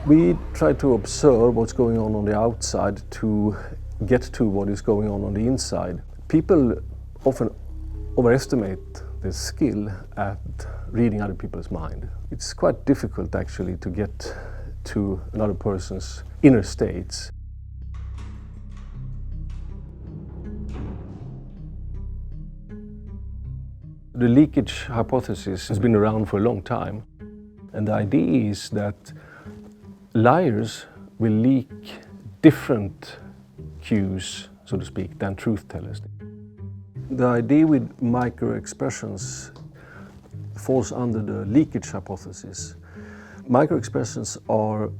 We try to observe what's going on the outside to get to what is going on the inside. People often overestimate the skill at reading other people's mind. It's quite difficult actually to get to another person's inner states. The leakage hypothesis has been around for a long time, and the idea is that liars will leak different cues, so to speak, than truth tellers. The idea with micro-expressions falls under the leakage hypothesis. Micro-expressions are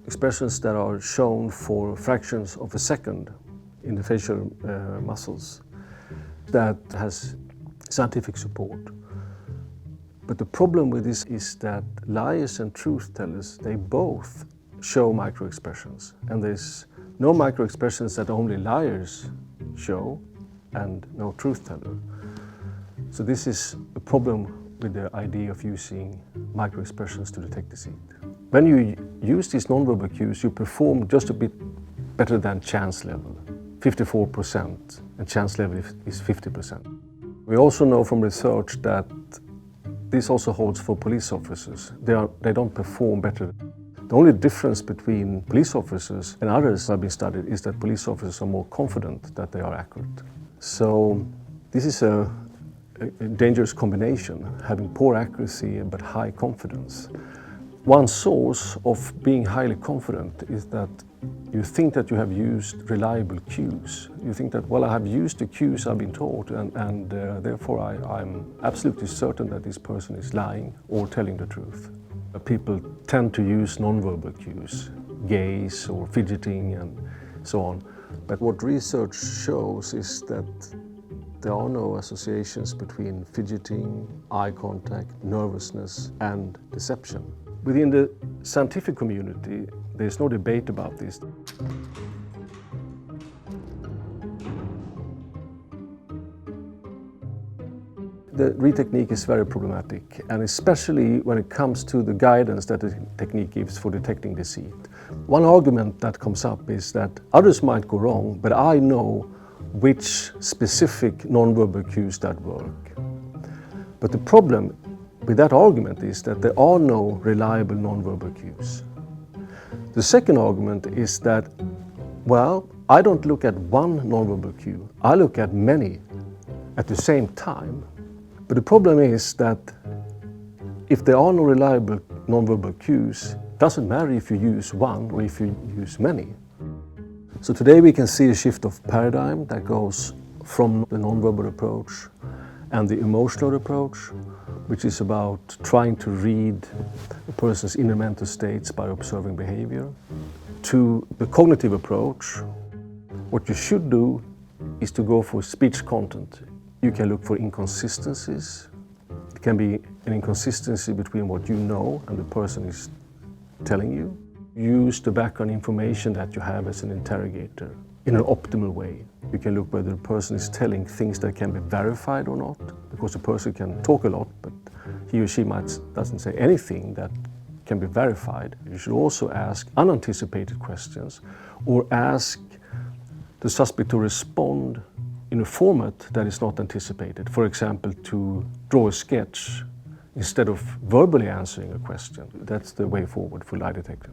expressions that are shown for fractions of a second in the facial muscles. That has scientific support. But the problem with this is that liars and truth tellers, they both show micro-expressions. And there's no micro-expressions that only liars show and no truth teller. So this is a problem with the idea of using micro-expressions to detect deceit. When you use these non-verbal cues, you perform just a bit better than chance level, 54%, and chance level is 50%. We also know from research that this also holds for police officers. They don't perform better. The only difference between police officers and others that have been studied is that police officers are more confident that they are accurate. So this is a dangerous combination, having poor accuracy but high confidence. One source of being highly confident is that you think that you have used reliable cues. You think that, well, I have used the cues I've been taught and therefore I'm absolutely certain that this person is lying or telling the truth. People tend to use non-verbal cues, gaze or fidgeting and so on. But what research shows is that there are no associations between fidgeting, eye contact, nervousness and deception. Within the scientific community, there's no debate about this. The read technique is very problematic, and especially when it comes to the guidance that the technique gives for detecting deceit. One argument that comes up is that others might go wrong, but I know which specific nonverbal cues that work. But the problem with that argument is that there are no reliable nonverbal cues. The second argument is that, well, I don't look at one nonverbal cue, I look at many at the same time. But the problem is that if there are no reliable nonverbal cues, it doesn't matter if you use one or if you use many. So today we can see a shift of paradigm that goes from the nonverbal approach and the emotional approach, which is about trying to read a person's inner mental states by observing behavior, to the cognitive approach. What you should do is to go for speech content. You can look for inconsistencies. It can be an inconsistency between what you know and the person is telling you. Use the background information that you have as an interrogator in an optimal way. You can look whether the person is telling things that can be verified or not, because the person can talk a lot, but he or she doesn't say anything that can be verified. You should also ask unanticipated questions or ask the suspect to respond in a format that is not anticipated. For example, to draw a sketch instead of verbally answering a question. That's the way forward for lie detection.